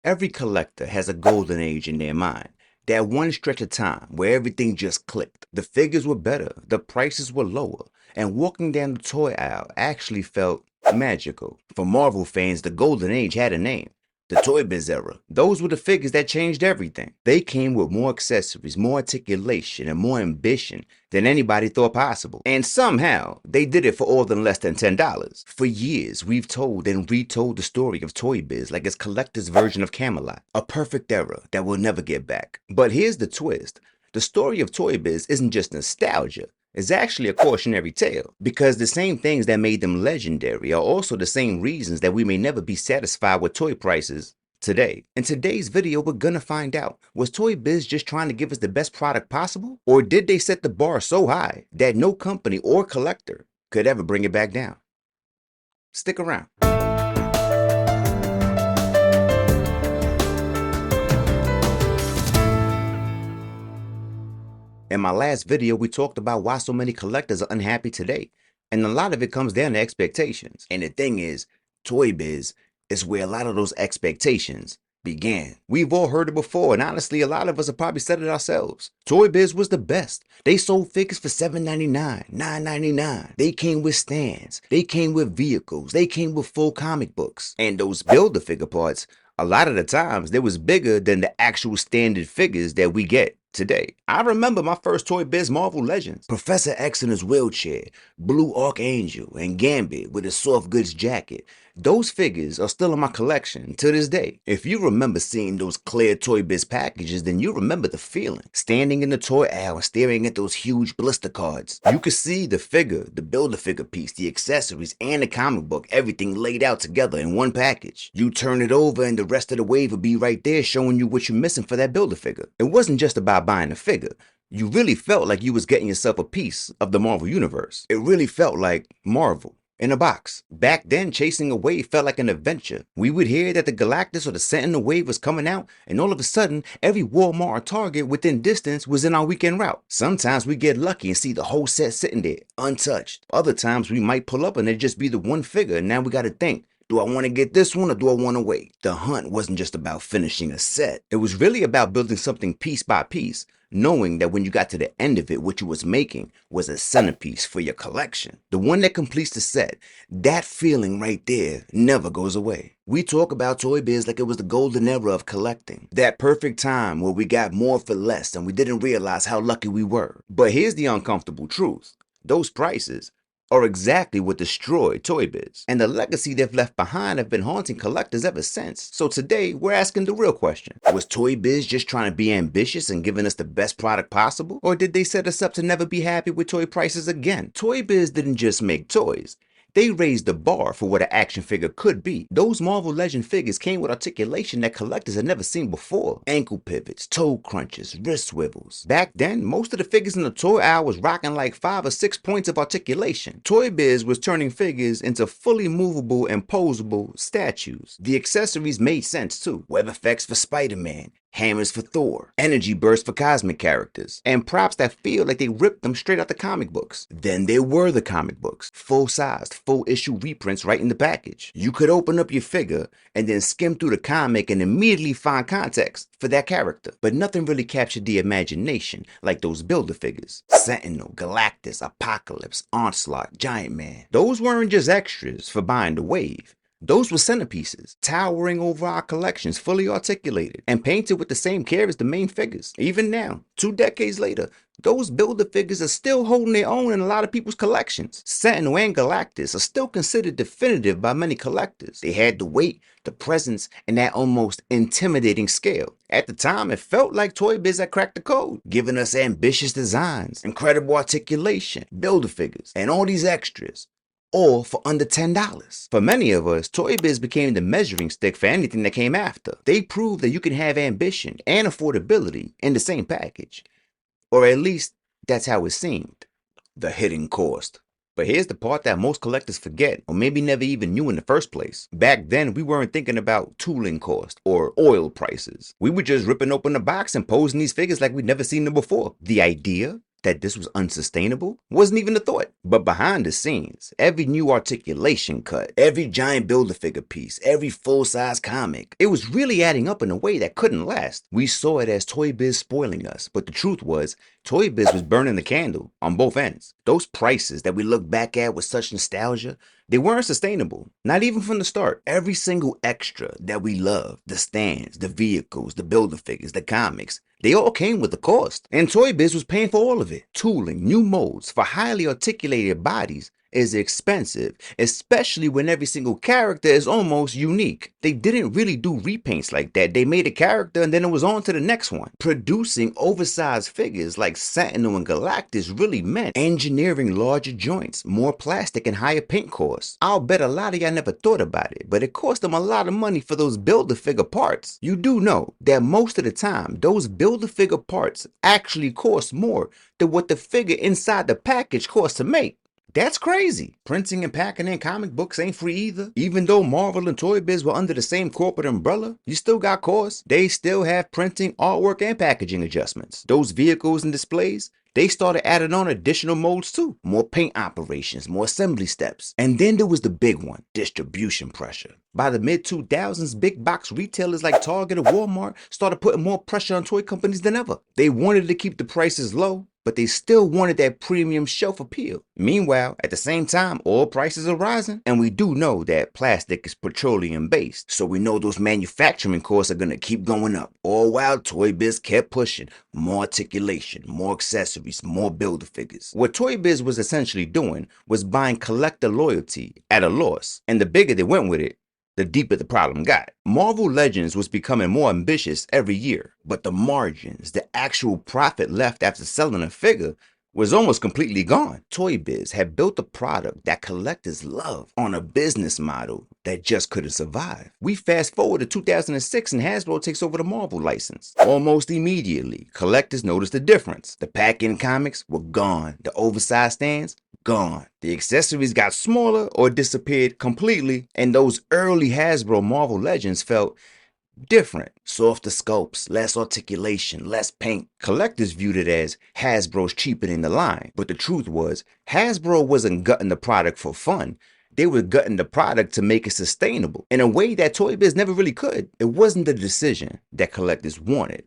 Every collector has a golden age in their mind. That one stretch of time where everything just clicked. The figures were better, the prices were lower, and walking down the toy aisle actually felt magical. For Marvel fans, the golden age had a name. The ToyBiz era. Those were the figures that changed everything. They came with more accessories, more articulation, and more ambition than anybody thought possible. And somehow, they did it for all than less than $10. For years, we've told and retold the story of ToyBiz like it's collector's version of Camelot. A perfect era that we'll never get back. But here's the twist. The story of ToyBiz isn't just nostalgia. It's actually a cautionary tale, because the same things that made them legendary are also the same reasons that we may never be satisfied with toy prices today. In today's video, we're gonna find out, was ToyBiz just trying to give us the best product possible? Or did they set the bar so high that no company or collector could ever bring it back down? Stick around. In my last video, we talked about why so many collectors are unhappy today, and a lot of it comes down to expectations. And the thing is, ToyBiz is where a lot of those expectations began. We've all heard it before, and honestly, a lot of us have probably said it ourselves. ToyBiz was the best. They sold figures for $7.99, $9.99. They came with stands. They came with vehicles. They came with full comic books. And those Build-A-Figure parts, a lot of the times, they was bigger than the actual standard figures that we get today. I remember my first ToyBiz Marvel Legends. Professor X in his wheelchair, Blue Archangel, and Gambit with his soft goods jacket. Those figures are still in my collection to this day. If you remember seeing those clear ToyBiz packages, then you remember the feeling. Standing in the toy aisle and staring at those huge blister cards. You could see the figure, the Build-A-Figure piece, the accessories, and the comic book, everything laid out together in one package. You turn it over and the rest of the wave would be right there showing you what you're missing for that Build-A-Figure. It wasn't just about buying a figure. You really felt like you was getting yourself a piece of the Marvel Universe. It really felt like Marvel in a box. Back then, chasing a wave felt like an adventure. We would hear that the Galactus or the Sentinel wave was coming out, and all of a sudden, every Walmart or Target within distance was in our weekend route. Sometimes we get lucky and see the whole set sitting there, untouched. Other times we might pull up and it'd just be the one figure, and now we gotta think, do I want to get this one or do I want to wait? The hunt wasn't just about finishing a set. It was really about building something piece by piece, knowing that when you got to the end of it, what you was making was a centerpiece for your collection. The one that completes the set. That feeling right there never goes away. We talk about ToyBiz like it was the golden era of collecting. That perfect time where we got more for less and we didn't realize how lucky we were. But here's the uncomfortable truth. Those prices are exactly what destroyed ToyBiz. And the legacy they've left behind have been haunting collectors ever since. So today, we're asking the real question. Was ToyBiz just trying to be ambitious and giving us the best product possible? Or did they set us up to never be happy with toy prices again? ToyBiz didn't just make toys. They raised the bar for what an action figure could be. Those Marvel Legend figures came with articulation that collectors had never seen before. Ankle pivots, toe crunches, wrist swivels. Back then, most of the figures in the toy aisle was rocking like 5 or 6 points of articulation. ToyBiz was turning figures into fully movable and posable statues. The accessories made sense too. Web effects for Spider-Man, hammers for Thor, energy bursts for cosmic characters, and props that feel like they ripped them straight out the comic books. Then there were the comic books, full-sized, full-issue reprints right in the package. You could open up your figure and then skim through the comic and immediately find context for that character. But nothing really captured the imagination like those Build-A-Figures. Sentinel, Galactus, Apocalypse, Onslaught, Giant Man. Those weren't just extras for buying the wave. Those were centerpieces, towering over our collections, fully articulated, and painted with the same care as the main figures. Even now, 2 decades later, those Build-A-Figures are still holding their own in a lot of people's collections. Sentinel and Galactus are still considered definitive by many collectors. They had the weight, the presence, and that almost intimidating scale. At the time, it felt like ToyBiz had cracked the code, giving us ambitious designs, incredible articulation, Build-A-Figures, and all these extras. All for under $10. For many of us, ToyBiz became the measuring stick for anything that came after. They proved that you can have ambition and affordability in the same package. Or at least, that's how it seemed. The hidden cost. But here's the part that most collectors forget, or maybe never even knew in the first place. Back then, we weren't thinking about tooling cost or oil prices. We were just ripping open the box and posing these figures like we'd never seen them before. The idea? that this was unsustainable wasn't even a thought. But behind the scenes, every new articulation cut, every giant Build-A-Figure piece, every full-size comic, it was really adding up in a way that couldn't last. We saw it as ToyBiz spoiling us, but the truth was, ToyBiz was burning the candle on both ends. Those prices that we look back at with such nostalgia, they weren't sustainable, not even from the start. Every single extra that we loved, the stands, the vehicles, the Build-A-Figures, the comics, they all came with a cost. And ToyBiz was paying for all of it. Tooling, new molds for highly articulated bodies is expensive, especially when every single character is almost unique. They didn't really do repaints like that. They made a character and then it was on to the next one. Producing oversized figures like Sentinel and Galactus really meant engineering larger joints, more plastic, and higher paint costs. I'll bet a lot of y'all never thought about it, but it cost them a lot of money for those Build-A-Figure parts. You do know that most of the time, those Build-A-Figure parts actually cost more than what the figure inside the package costs to make. That's crazy. Printing and packing in comic books ain't free either. Even though Marvel and ToyBiz were under the same corporate umbrella, you still got costs. They still have printing, artwork, and packaging adjustments. Those vehicles and displays, they started adding on additional molds too. More paint operations, more assembly steps. And then there was the big one, distribution pressure. By the mid-2000s, big box retailers like Target or Walmart started putting more pressure on toy companies than ever. They wanted to keep the prices low, but they still wanted that premium shelf appeal. Meanwhile, at the same time, oil prices are rising, and we do know that plastic is petroleum-based, so we know those manufacturing costs are gonna keep going up. All while ToyBiz kept pushing more articulation, more accessories, more Build-A-Figures. What ToyBiz was essentially doing was buying collector loyalty at a loss, and the bigger they went with it, the deeper the problem got. Marvel Legends was becoming more ambitious every year, but the margins, the actual profit left after selling a figure, was almost completely gone. ToyBiz had built a product that collectors love on a business model that just couldn't survive. We fast forward to 2006 and Hasbro takes over the Marvel license. Almost immediately, collectors noticed the difference. The pack-in comics were gone. The oversized stands, gone. The accessories got smaller or disappeared completely, and those early Hasbro Marvel Legends felt different. Softer sculpts, less articulation, less paint. Collectors viewed it as Hasbro's cheapening the line, but the truth was, Hasbro wasn't gutting the product for fun. They were gutting the product to make it sustainable in a way that ToyBiz never really could. It wasn't the decision that collectors wanted,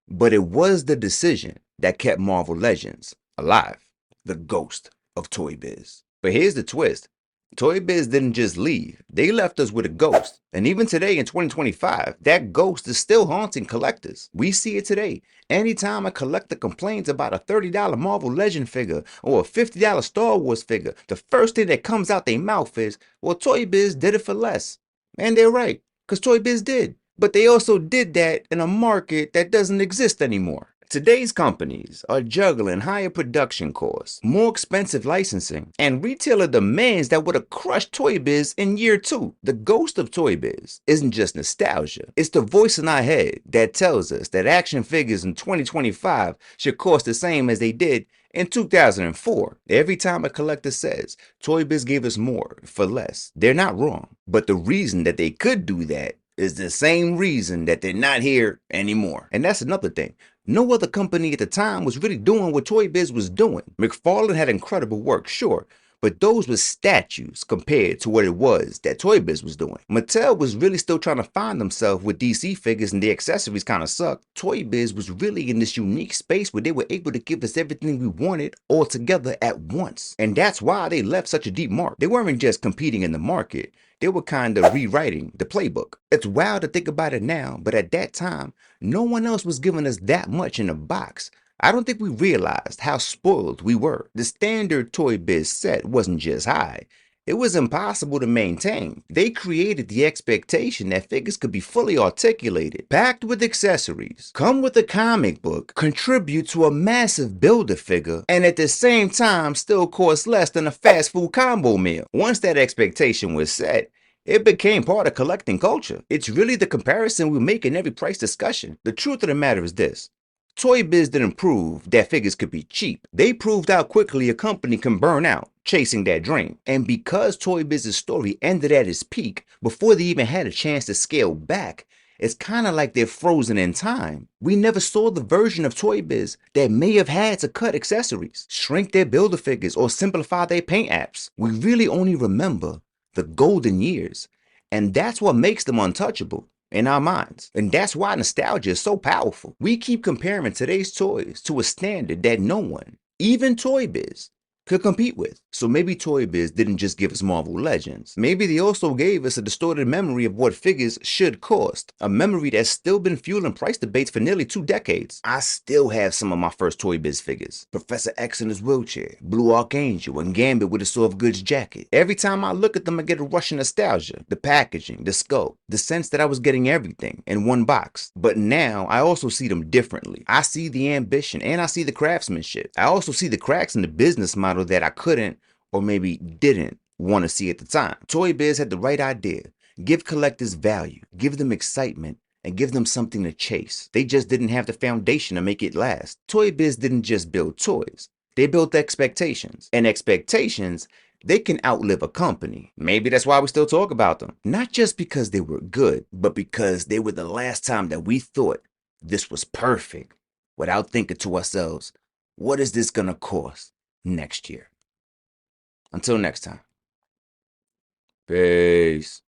but it was the decision that kept Marvel Legends alive. The ghost of ToyBiz. But here's the twist. ToyBiz didn't just leave. They left us with a ghost. And even today in 2025, that ghost is still haunting collectors. We see it today. Anytime a collector complains about a $30 Marvel Legend figure or a $50 Star Wars figure, the first thing that comes out their mouth is, well, ToyBiz did it for less. And they're right, because ToyBiz did. But they also did that in a market that doesn't exist anymore. Today's companies are juggling higher production costs, more expensive licensing, and retailer demands that would have crushed ToyBiz in year 2. The ghost of ToyBiz isn't just nostalgia. It's the voice in our head that tells us that action figures in 2025 should cost the same as they did in 2004. Every time a collector says, ToyBiz gave us more for less, they're not wrong. But the reason that they could do that is the same reason that they're not here anymore. And that's another thing. No other company at the time was really doing what ToyBiz was doing. McFarlane had incredible work, sure, but those were statues compared to what it was that ToyBiz was doing. Mattel was really still trying to find themselves with DC figures and the accessories kind of sucked. ToyBiz was really in this unique space where they were able to give us everything we wanted all together at once. And that's why they left such a deep mark. They weren't just competing in the market. They were kind of rewriting the playbook. It's wild to think about it now, but at that time, no one else was giving us that much in a box. I don't think we realized how spoiled we were. The standard ToyBiz set wasn't just high. It was impossible to maintain. They created the expectation that figures could be fully articulated, packed with accessories, come with a comic book, contribute to a massive Build-A-Figure, and at the same time still cost less than a fast food combo meal. Once that expectation was set, it became part of collecting culture. It's really the comparison we make in every price discussion. The truth of the matter is this. ToyBiz didn't prove that figures could be cheap. They proved how quickly a company can burn out chasing that dream. And because ToyBiz's story ended at its peak before they even had a chance to scale back, It's kind of like they're frozen in time. We never saw the version of ToyBiz that may have had to cut accessories, shrink their builder figures, or simplify their paint apps. We really only remember the golden years, and that's what makes them untouchable in our minds. And that's why nostalgia is so powerful. We keep comparing today's toys to a standard that no one, even ToyBiz, could compete with. So maybe ToyBiz didn't just give us Marvel Legends. Maybe they also gave us a distorted memory of what figures should cost. A memory that's still been fueling price debates for nearly 2 decades. I still have some of my first ToyBiz figures. Professor X in his wheelchair, Blue Archangel, and Gambit with a soft goods jacket. Every time I look at them, I get a rush of nostalgia. The packaging, the scope, the sense that I was getting everything in one box. But now I also see them differently. I see the ambition and I see the craftsmanship. I also see the cracks in the business model that I couldn't or maybe didn't want to see at the time. ToyBiz had the right idea. Give collectors value, give them excitement, and give them something to chase. They just didn't have the foundation to make it last. ToyBiz didn't just build toys. They built expectations. And expectations, they can outlive a company. Maybe that's why we still talk about them. Not just because they were good, but because they were the last time that we thought this was perfect without thinking to ourselves, what is this gonna cost next year? Until next time. Peace.